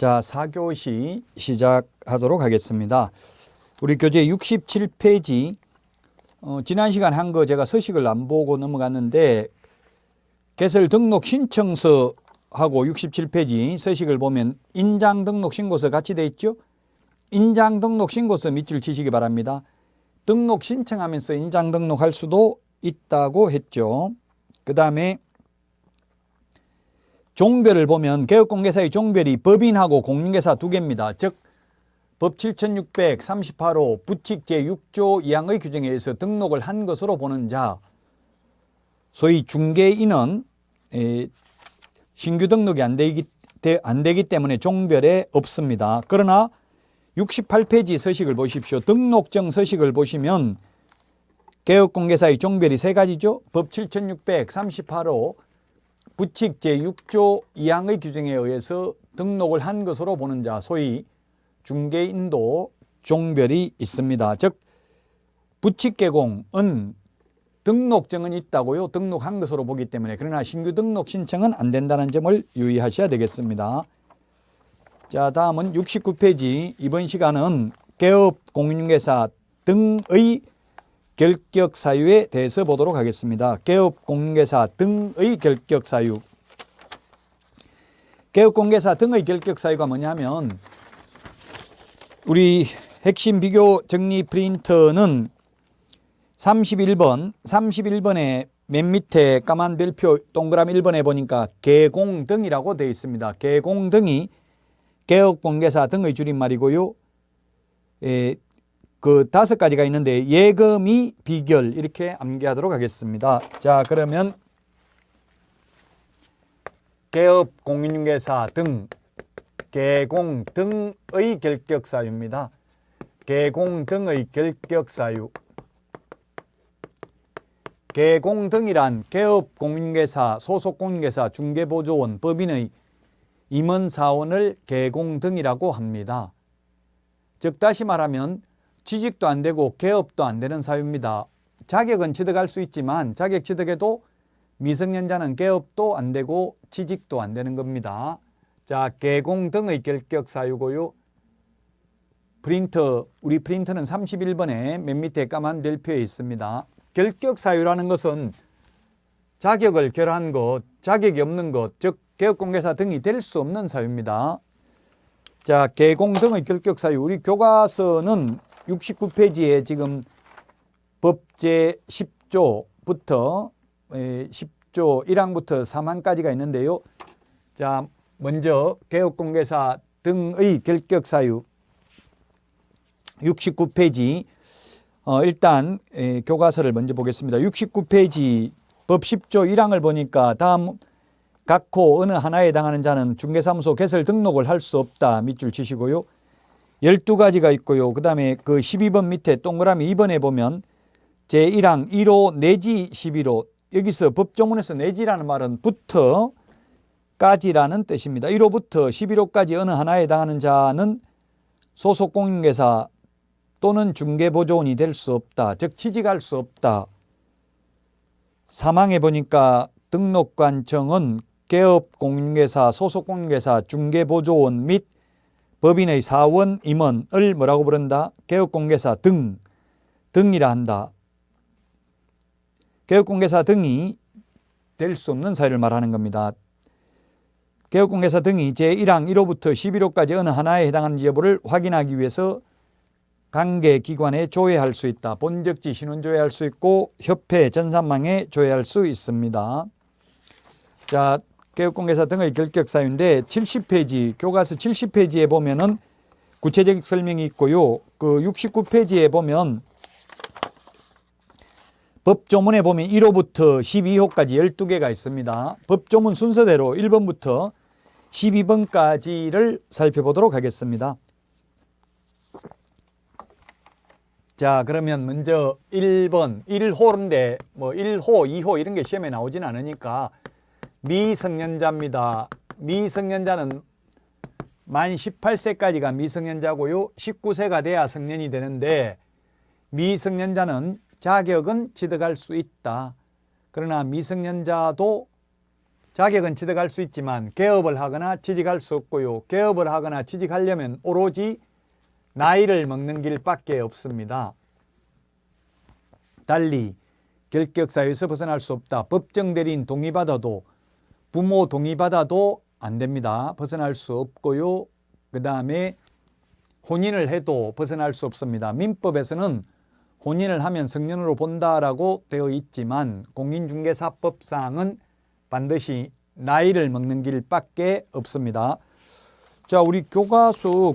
자, 4교시 시작하도록 하겠습니다. 우리 교재 67페이지 지난 시간 한 거 제가 서식을 안 보고 넘어갔는데 개설 등록 신청서하고 67페이지 서식을 보면 인장 등록 신고서 같이 돼 있죠. 인장 등록 신고서 밑줄 치시기 바랍니다. 등록 신청하면서 인장 등록할 수도 있다고 했죠. 그 다음에 종별을 보면 개업공개사의 종별이 법인하고 공인중개사 두 개입니다. 즉 법 7638호 부칙 제6조 2항의 규정에 의해서 등록을 한 것으로 보는 자, 소위 중개인은 신규 등록이 안 되기 때문에 종별에 없습니다. 그러나 68페이지 서식을 보십시오. 등록증 서식을 보시면 개업공개사의 종별이 세 가지죠. 법 7638호 부칙 제6조 2항의 규정에 의해서 등록을 한 것으로 보는 자, 소위 중개인도 종별이 있습니다. 즉 부칙 개공은 등록증은 있다고요. 등록한 것으로 보기 때문에. 그러나 신규 등록 신청은 안 된다는 점을 유의하셔야 되겠습니다. 자, 다음은 69페이지. 이번 시간은 개업 공인중개사 등의 결격 사유에 대해서 보도록 하겠습니다. 개업 공인중개사 등의 결격 사유. 개업 공인중개사 등의 결격 사유가 뭐냐면 우리 핵심 비교 정리 프린터는 31번에 맨 밑에 까만 별표 동그라미 1번에 보니까 개공등이라고 되어 있습니다. 개공등이 개업공개사 등의 줄임말이고요. 그 5가지가 있는데 예금이 비결 이렇게 암기하도록 하겠습니다. 자, 그러면 개업공인중개사 등 개공 등의 결격 사유입니다. 개공 등의 결격 사유. 개공 등이란 개업 공인중개사, 소속 공인중개사, 중개보조원, 법인의 임원사원을 개공 등이라고 합니다. 즉 다시 말하면 취직도 안 되고 개업도 안 되는 사유입니다. 자격은 취득할 수 있지만 자격 취득에도 미성년자는 개업도 안 되고 취직도 안 되는 겁니다. 자, 개공 등의 결격 사유고요. 우리 프린터는 31번에 맨 밑에 까만 별표에 있습니다. 결격 사유라는 것은 자격을 결한 것, 자격이 없는 것, 즉 개업공개사 등이 될 수 없는 사유입니다. 자, 개공 등의 결격 사유. 우리 교과서는 69페이지에 지금 법 제10조부터 10조 1항부터 3항까지가 있는데요. 자, 먼저 개업공개사 등의 결격 사유 69페이지 일단 교과서를 먼저 보겠습니다. 69페이지 법 10조 1항을 보니까 다음 각호 어느 하나에 해당하는 자는 중개사무소 개설 등록을 할 수 없다. 밑줄 치시고요. 12가지가 있고요. 그 다음에 그 12번 밑에 동그라미 2번에 보면 제1항 1호 내지 11호, 여기서 법조문에서 내지라는 말은 부터 까지라는 뜻입니다. 1호부터 11호까지 어느 하나에 해당하는 자는 소속 공인중개사 또는 중개보조원이 될 수 없다. 즉 취직할 수 없다. 3항에 보니까 등록관청은 개업 공인중개사, 소속 공인중개사, 중개보조원 및 법인의 사원, 임원을 뭐라고 부른다? 개업공개사 등이라 한다. 개업공개사 등이 될 수 없는 사유를 말하는 겁니다. 개업공개사 등이 제1항 1호부터 11호까지 어느 하나에 해당하는지 여부를 확인하기 위해서 관계기관에 조회할 수 있다. 본적지 신원 조회할 수 있고 협회 전산망에 조회할 수 있습니다. 자, 개업공개사 등의 결격 사유인데 70페이지, 교과서 70페이지에 보면은 구체적 설명이 있고요. 그 69페이지에 보면 법조문에 보면 1호부터 12호까지 12개가 있습니다. 법조문 순서대로 1번부터 12번까지를 살펴보도록 하겠습니다. 자, 그러면 먼저 1번, 1호인데 뭐 1호, 2호 이런 게 시험에 나오진 않으니까 미성년자입니다. 미성년자는 만 18세까지가 미성년자고요. 19세가 돼야 성년이 되는데 미성년자는 자격은 취득할 수 있다. 그러나 미성년자도 자격은 취득할 수 있지만 개업을 하거나 취직할 수 없고요. 개업을 하거나 취직하려면 오로지 나이를 먹는 길밖에 없습니다. 달리 결격사유에서 벗어날 수 없다. 법정 대리인 동의받아도 부모 동의받아도 안 됩니다. 벗어날 수 없고요. 그 다음에 혼인을 해도 벗어날 수 없습니다. 민법에서는 혼인을 하면 성년으로 본다라고 되어 있지만 공인중개사법상은 반드시 나이를 먹는 길밖에 없습니다. 자, 우리 교과서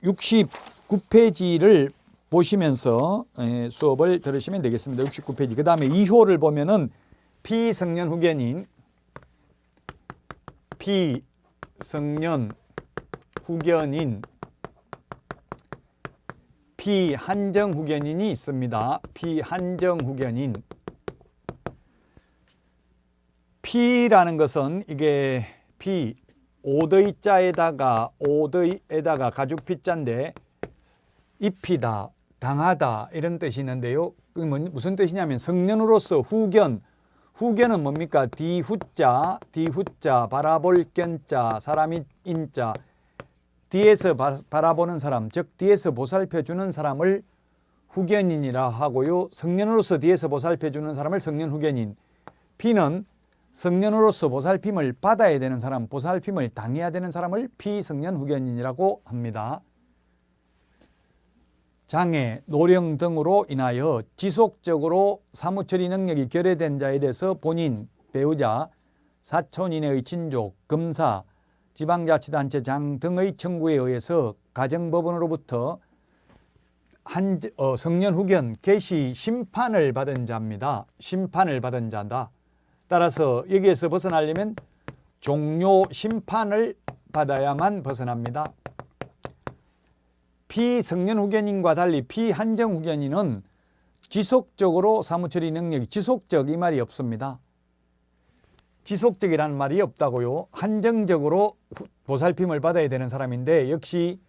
69페이지를 보시면서 수업을 들으시면 되겠습니다. 69페이지. 그 다음에 2호를 보면은 피성년 후견인, 피한정 후견인이 있습니다. 피한정 후견인. 피라는 것은 이게 피, 오더이자에다가 가죽 피자인데 입히다, 당하다 이런 뜻이 있는데요. 그게 무슨 뜻이냐면 성년으로서 후견. 후견은 뭡니까? 디후자, 바라볼 견자, 사람이 인자. 뒤에서 바라보는 사람, 즉 뒤에서 보살펴주는 사람을 후견인이라 하고요. 성년으로서 뒤에서 보살펴주는 사람을 성년 후견인. 피는 성년으로서 보살핌을 받아야 되는 사람, 보살핌을 당해야 되는 사람을 피성년 후견인이라고 합니다. 장애, 노령 등으로 인하여 지속적으로 사무처리 능력이 결여된 자에 대해서 본인, 배우자, 사촌 이내의 친족, 검사, 지방자치단체장 등의 청구에 의해서 가정법원으로부터 성년 후견 개시 심판을 받은 자입니다. 심판을 받은 자다. 따라서 여기에서 벗어나려면 종료 심판을 받아야만 벗어납니다. 피성년 후견인과 달리 피한정 후견인은 지속적으로 사무처리 능력이 지속적 이 말이 없습니다. 지속적이라는 말이 없다고요. 한정적으로 보살핌을 받아야 되는 사람인데 역시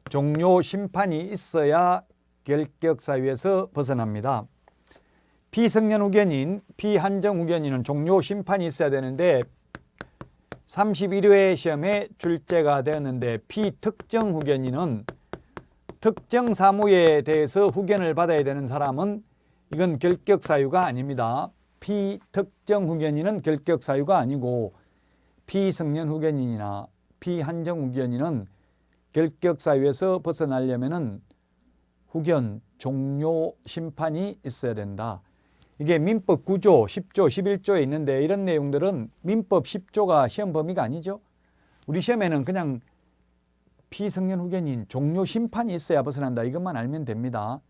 종료 심판이 있어야 결격사유에서 벗어납니다. 피성년 후견인, 피한정 후견인은 종료 심판이 있어야 되는데 31회 시험에 출제가 되었는데 피특정 후견인은 특정 사무에 대해서 후견을 받아야 되는 사람은 이건 결격사유가 아닙니다. 피특정 후견인은 결격사유가 아니고 피성년 후견인이나 피한정 후견인은 결격사유에서 벗어나려면 후견 종료 심판이 있어야 된다. 이게 민법 9조, 10조, 11조에 있는데 이런 내용들은 민법 10조가 시험 범위가 아니죠. 우리 시험에는 그냥 피성년 후견인 종료 심판이 있어야 벗어난다. 이것만 알면 됩니다.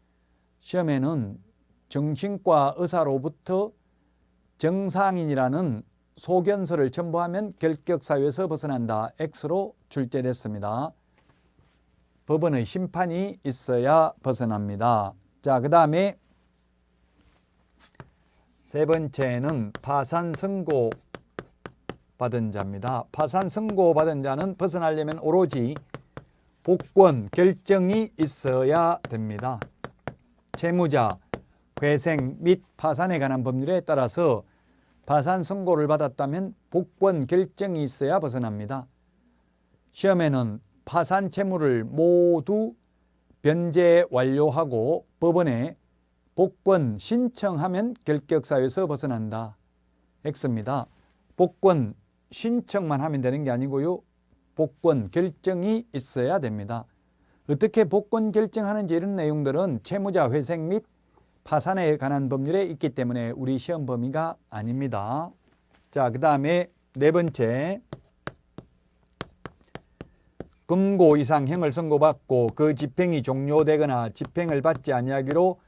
시험에는 정신과 의사로부터 정상인이라는 소견서를 첨부하면 결격사유에서 벗어난다. X로 출제됐습니다. 법원의 심판이 있어야 벗어납니다. 자, 그 다음에 세 번째는 파산 선고 받은 자입니다. 파산 선고 받은 자는 벗어나려면 오로지 복권 결정이 있어야 됩니다. 채무자, 회생 및 파산에 관한 법률에 따라서 파산 선고를 받았다면 복권 결정이 있어야 벗어납니다. 시험에는 파산 채무를 모두 변제 완료하고 법원에 복권 신청하면 결격사유에서 벗어난다. X입니다. 복권 신청만 하면 되는 게 아니고요. 복권 결정이 있어야 됩니다. 어떻게 복권 결정하는지 이런 내용들은 채무자 회생 및 파산에 관한 법률에 있기 때문에 우리 시험 범위가 아닙니다. 자, 그 다음에 네 번째, 금고 이상 형을 선고받고 그 집행이 종료되거나 집행을 받지 아니하기로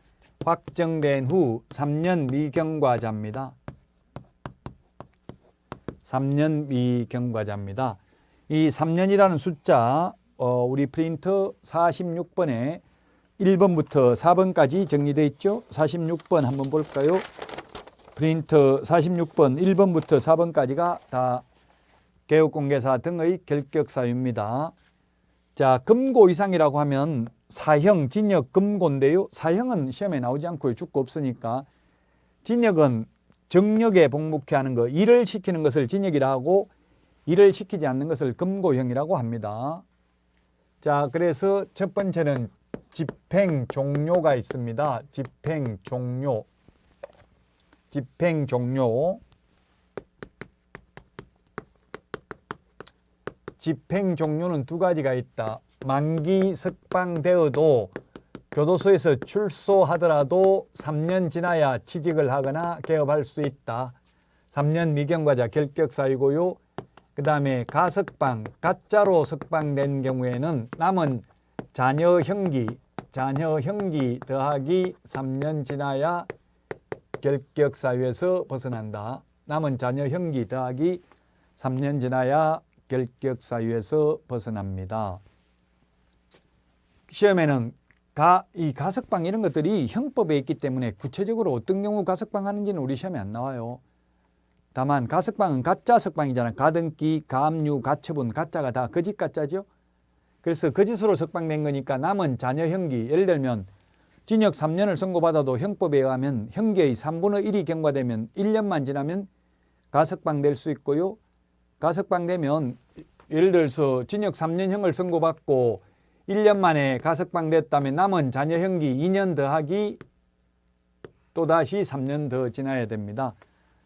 확정된 후 3년 미경과자입니다. 3년 미경과자입니다. 이 3년이라는 숫자 우리 프린터 46번에 1번부터 4번까지 정리되어 있죠. 46번 한번 볼까요? 프린터 46번 1번부터 4번까지가 다 개업공개사 등의 결격사유입니다. 자, 금고 이상이라고 하면 사형, 징역, 금고인데요. 사형은 시험에 나오지 않고요. 죽고 없으니까. 징역은 정력에 복묵해 하는 것, 일을 시키는 것을 진역이라 하고 일을 시키지 않는 것을 금고형이라고 합니다. 자, 그래서 첫 번째는 집행 종료가 있습니다. 집행 종료. 집행 종료. 집행 종료는 두 가지가 있다. 만기 석방되어도 교도소에서 출소하더라도 3년 지나야 취직을 하거나 개업할 수 있다. 3년 미경과자 결격사유고요. 그 다음에 가석방, 가짜로 석방된 경우에는 남은 자녀 형기 더하기 3년 지나야 결격사유에서 벗어난다. 남은 자녀 형기 더하기 3년 지나야 결격사유에서 벗어납니다. 시험에는 이 가석방 이런 것들이 형법에 있기 때문에 구체적으로 어떤 경우 가석방하는지는 우리 시험에 안 나와요. 다만 가석방은 가짜 석방이잖아요. 가등기, 가압류, 가처분, 가짜가 다 거짓 가짜죠. 그래서 거짓으로 석방된 거니까 남은 자녀 형기, 예를 들면 징역 3년을 선고받아도 형법에 의하면 형기의 3분의 1이 경과되면 1년만 지나면 가석방될 수 있고요. 가석방되면 예를 들어서 징역 3년형을 선고받고 1년 만에 가석방됐다면 남은 자녀 형기 2년 더하기 또다시 3년 더 지나야 됩니다.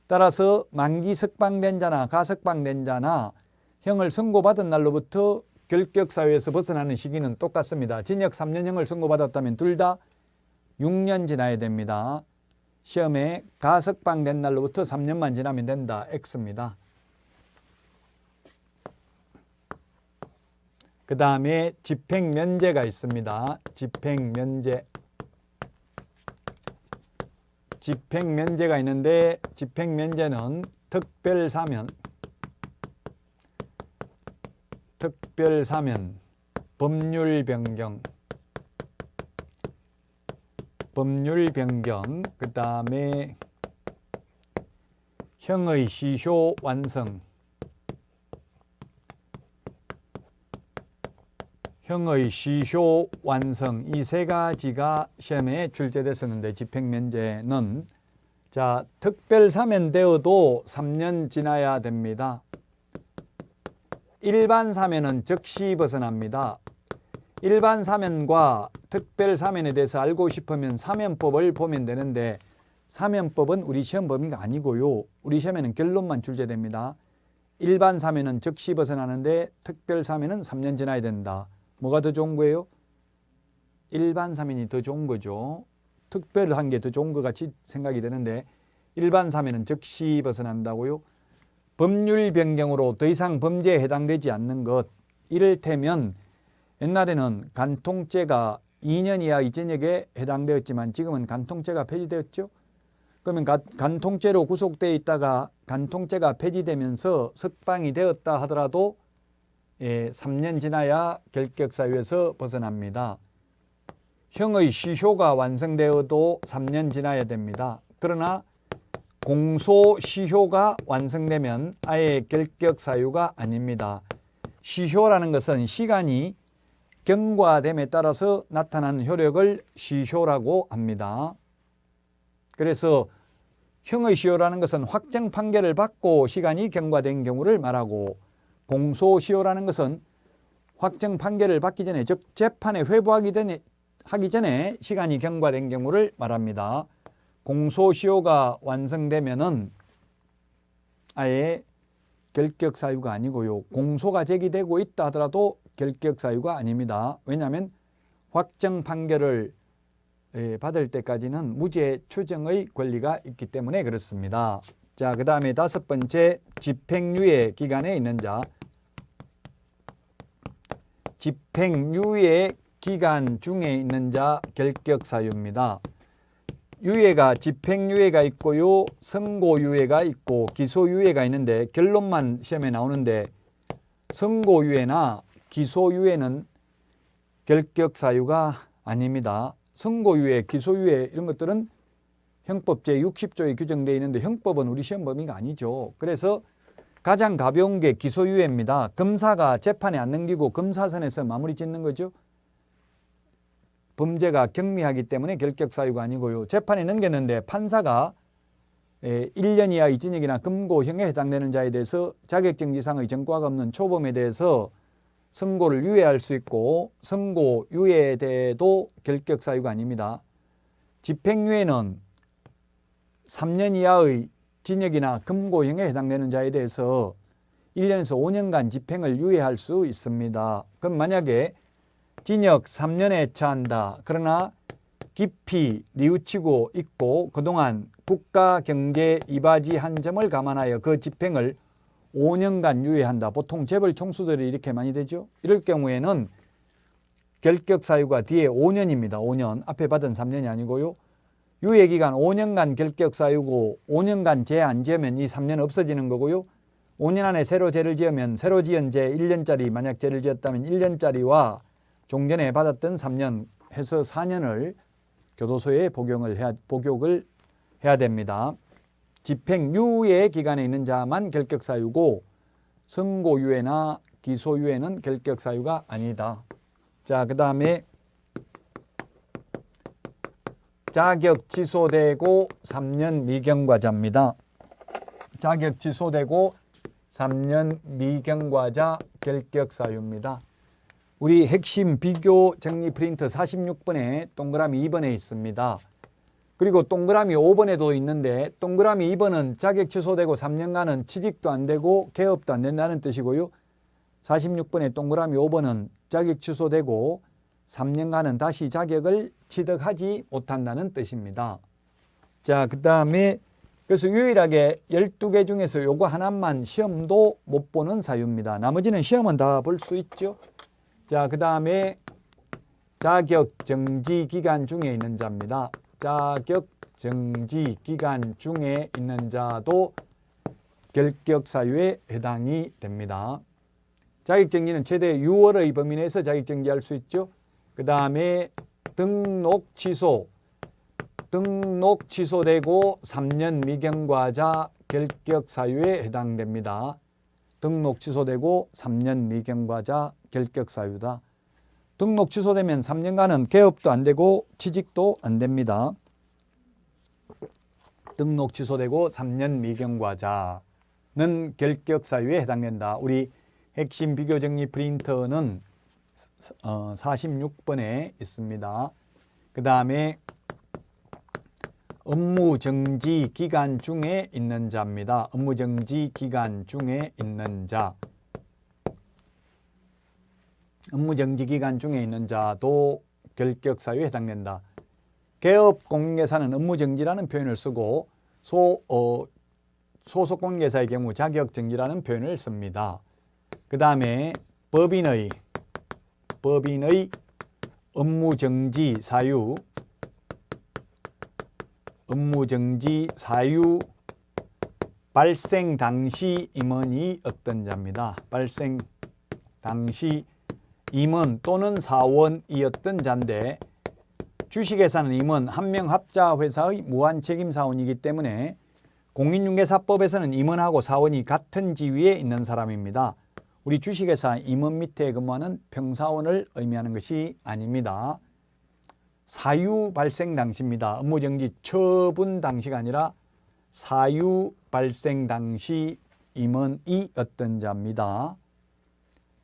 따라서 만기 석방된 자나 가석방된 자나 형을 선고받은 날로부터 결격사유에서 벗어나는 시기는 똑같습니다. 징역 3년형을 선고받았다면 둘 다 6년 지나야 됩니다. 시험에 가석방된 날로부터 3년만 지나면 된다. X입니다. 그 다음에 집행면제가 있습니다. 집행면제. 집행면제가 있는데 집행면제는 특별사면, 법률변경, 그 다음에 형의 시효 완성, 이 세 가지가 시험에 출제됐었는데 집행면제는 자, 특별사면 되어도 3년 지나야 됩니다. 일반 사면은 즉시 벗어납니다. 일반 사면과 특별 사면에 대해서 알고 싶으면 사면법을 보면 되는데 사면법은 우리 시험 범위가 아니고요. 우리 시험에는 결론만 출제됩니다. 일반 사면은 즉시 벗어나는데 특별 사면은 3년 지나야 된다. 뭐가 더 좋은 거예요? 일반 사면이 더 좋은 거죠. 특별한 게 더 좋은 것 같이 생각이 되는데 일반 사면은 즉시 벗어난다고요. 법률 변경으로 더 이상 범죄에 해당되지 않는 것, 이를테면 옛날에는 간통죄가 2년 이하 이전역에 해당되었지만 지금은 간통죄가 폐지되었죠. 그러면 간통죄로 구속되어 있다가 간통죄가 폐지되면서 석방이 되었다 하더라도 3년 지나야 결격사유에서 벗어납니다. 형의 시효가 완성되어도 3년 지나야 됩니다. 그러나 공소시효가 완성되면 아예 결격사유가 아닙니다. 시효라는 것은 시간이 경과됨에 따라서 나타나는 효력을 시효라고 합니다. 그래서 형의 시효라는 것은 확정 판결을 받고 시간이 경과된 경우를 말하고 공소시효라는 것은 확정 판결을 받기 전에 즉 재판에 회부하기 전에 시간이 경과된 경우를 말합니다. 공소시효가 완성되면은 아예 결격사유가 아니고요. 공소가 제기되고 있다 하더라도 결격사유가 아닙니다. 왜냐하면 확정 판결을 받을 때까지는 무죄 추정의 권리가 있기 때문에 그렇습니다. 자, 그 다음에 다섯 번째 집행유예 기간에 있는 자. 집행유예 기간 중에 있는 자 결격사유입니다. 유예가 집행유예가 있고요. 선고유예가 있고 기소유예가 있는데 결론만 시험에 나오는데 선고유예나 기소유예는 결격사유가 아닙니다. 선고유예, 기소유예 이런 것들은 형법 제60조에 규정되어 있는데 형법은 우리 시험 범위가 아니죠. 그래서 가장 가벼운 게 기소유예입니다. 검사가 재판에 안 넘기고 검사선에서 마무리 짓는 거죠. 범죄가 경미하기 때문에 결격사유가 아니고요. 재판에 넘겼는데 판사가 1년 이하의 징역이나 금고형에 해당되는 자에 대해서 자격정지상의 전과가 없는 초범에 대해서 선고를 유예할 수 있고 선고 유예돼도 결격 사유가 아닙니다. 집행유예는 3년 이하의 징역이나 금고형에 해당되는 자에 대해서 1년에서 5년간 집행을 유예할 수 있습니다. 그럼 만약에 징역 3년에 처한다. 그러나 깊이 뉘우치고 있고 그동안 국가 경제 이바지한 점을 감안하여 그 집행을 5년간 유예한다. 보통 재벌 총수들이 이렇게 많이 되죠. 이럴 경우에는 결격 사유가 뒤에 5년입니다. 5년. 앞에 받은 3년이 아니고요. 유예기간 5년간 결격 사유고 5년간 죄 안 지으면 이 3년 없어지는 거고요. 5년 안에 새로 죄를 지으면 새로 지은 죄 1년짜리 만약 죄를 지었다면 1년짜리와 종전에 받았던 3년 해서 4년을 교도소에 복역을 해야 됩니다. 집행유예 기간에 있는 자만 결격사유고 선고유예나 기소유예는 결격사유가 아니다. 자, 그 다음에 자격 취소되고 3년 미경과자입니다. 자격 취소되고 3년 미경과자 결격사유입니다. 우리 핵심 비교 정리 프린트 46번에 동그라미 2번에 있습니다. 그리고 동그라미 5번에도 있는데 동그라미 2번은 자격 취소되고 3년간은 취직도 안 되고 개업도 안 된다는 뜻이고요. 46번의 동그라미 5번은 자격 취소되고 3년간은 다시 자격을 취득하지 못한다는 뜻입니다. 자, 그 다음에 그래서 유일하게 12개 중에서 요거 하나만 시험도 못 보는 사유입니다. 나머지는 시험은 다 볼 수 있죠. 자, 그 다음에 자격정지 기간 중에 있는 자입니다. 자격정지 기간 중에 있는 자도 결격사유에 해당이 됩니다. 자격정지는 최대 6월의 범위 내에서 자격정지할 수 있죠. 그 다음에 등록 취소되고 3년 미경과자 결격사유에 해당됩니다. 등록 취소되고 3년 미경과자 결격사유다. 등록 취소되면 3년간은 개업도 안 되고 취직도 안 됩니다. 등록 취소되고 3년 미경과자는 결격사유에 해당된다. 우리 핵심 비교정리 프린터는 46번에 있습니다. 그 다음에 업무정지 기간 중에 있는 자입니다. 업무정지 기간 중에 있는 자. 업무정지 기간 중에 있는 자도 결격사유에 해당된다. 개업공인중개사는 업무정지라는 표현을 쓰고 소속공인중개사의 경우 자격정지라는 표현을 씁니다. 그 다음에 법인의 업무정지 사유 발생 당시 임원이 어떤 자입니다. 발생 당시 임원 또는 사원이었던 자인데 주식회사는 임원 한 명 합자 회사의 무한책임사원이기 때문에 공인중개사법에서는 임원하고 사원이 같은 지위에 있는 사람입니다. 우리 주식회사 임원 밑에 근무하는 평사원을 의미하는 것이 아닙니다. 사유 발생 당시입니다. 업무정지 처분 당시가 아니라 사유 발생 당시 임원이 어떤 자입니다.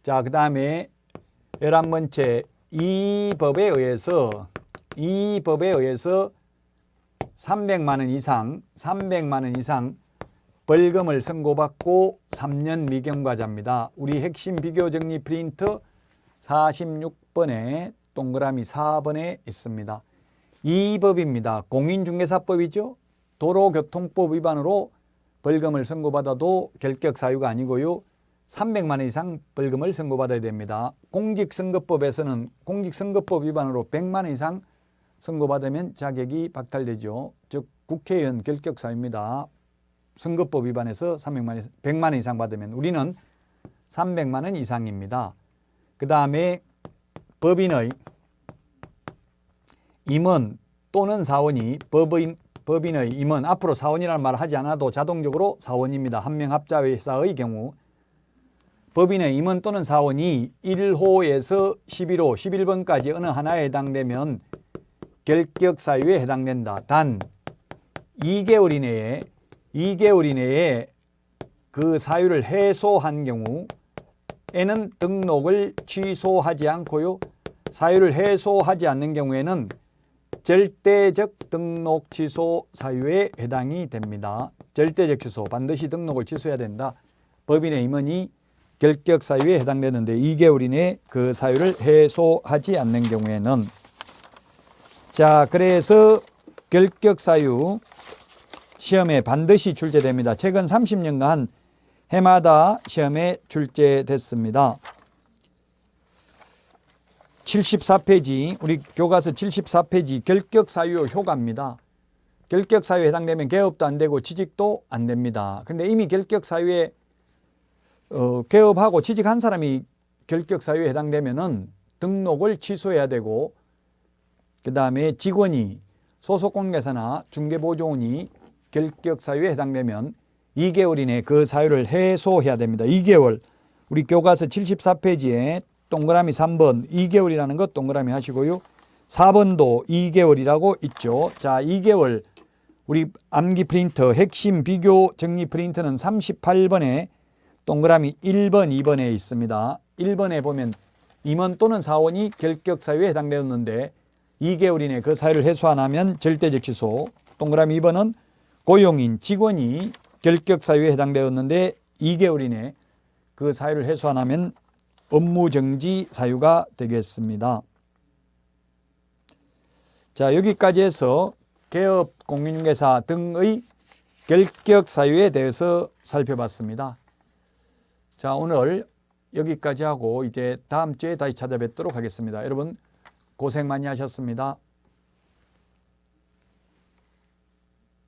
자, 그 다음에 11번째 이 법에 의해서 300만 원 이상 벌금을 선고받고 3년 미경과자입니다. 우리 핵심 비교정리 프린트 46번에 동그라미 4번에 있습니다. 이 법입니다. 공인중개사법이죠. 도로교통법 위반으로 벌금을 선고받아도 결격사유가 아니고요. 300만 원 이상 벌금을 선고받아야 됩니다. 공직선거법에서는 공직선거법 위반으로 100만 원 이상 선고받으면 자격이 박탈되죠. 즉 국회의원 결격사유입니다. 선거법 위반해서 100만 원 이상 받으면 우리는 300만 원 이상입니다. 그 다음에 법인의 임원 또는 사원이 법인의 임원 앞으로 사원이라는 말을 하지 않아도 자동적으로 사원입니다. 한 명 합자 회사의 경우 법인의 임원 또는 사원이 1호에서 11호, 11번까지 어느 하나에 해당되면 결격사유에 해당된다. 단 2개월 이내에 2개월 이내에 그 사유를 해소한 경우에는 등록을 취소하지 않고요. 사유를 해소하지 않는 경우에는 절대적 등록 취소 사유에 해당이 됩니다. 절대적 취소, 반드시 등록을 취소해야 된다. 법인의 임원이 결격 사유에 해당되는데 2개월 이내에 그 사유를 해소하지 않는 경우에는 자, 그래서 결격 사유 시험에 반드시 출제됩니다. 최근 30년간 해마다 시험에 출제됐습니다. 74페이지, 우리 교과서 74페이지 결격 사유 효과입니다. 결격 사유에 해당되면 개업도 안 되고 취직도 안 됩니다. 근데 이미 결격 사유에 개업하고 취직한 사람이 결격 사유에 해당되면은 등록을 취소해야 되고, 그 다음에 직원이 소속 공개사나 중개보조원이 결격 사유에 해당되면 2개월 이내에 그 사유를 해소해야 됩니다. 2개월. 우리 교과서 74페이지에 동그라미 3번 2개월이라는 것 동그라미 하시고요. 4번도 2개월이라고 있죠. 자, 2개월 우리 암기 프린터 핵심 비교 정리 프린터는 38번에 동그라미 1번, 2번에 있습니다. 1번에 보면 임원 또는 사원이 결격 사유에 해당되었는데 2개월 이내에 그 사유를 해소 안 하면 절대적 취소. 동그라미 2번은 고용인, 직원이 결격 사유에 해당되었는데 2개월 이내에 그 사유를 해소 안 하면 업무정지 사유가 되겠습니다. 자, 여기까지 해서 개업, 공인중개사 등의 결격 사유에 대해서 살펴봤습니다. 자, 오늘 여기까지 하고 이제 다음 주에 다시 찾아뵙도록 하겠습니다. 여러분 고생 많이 하셨습니다.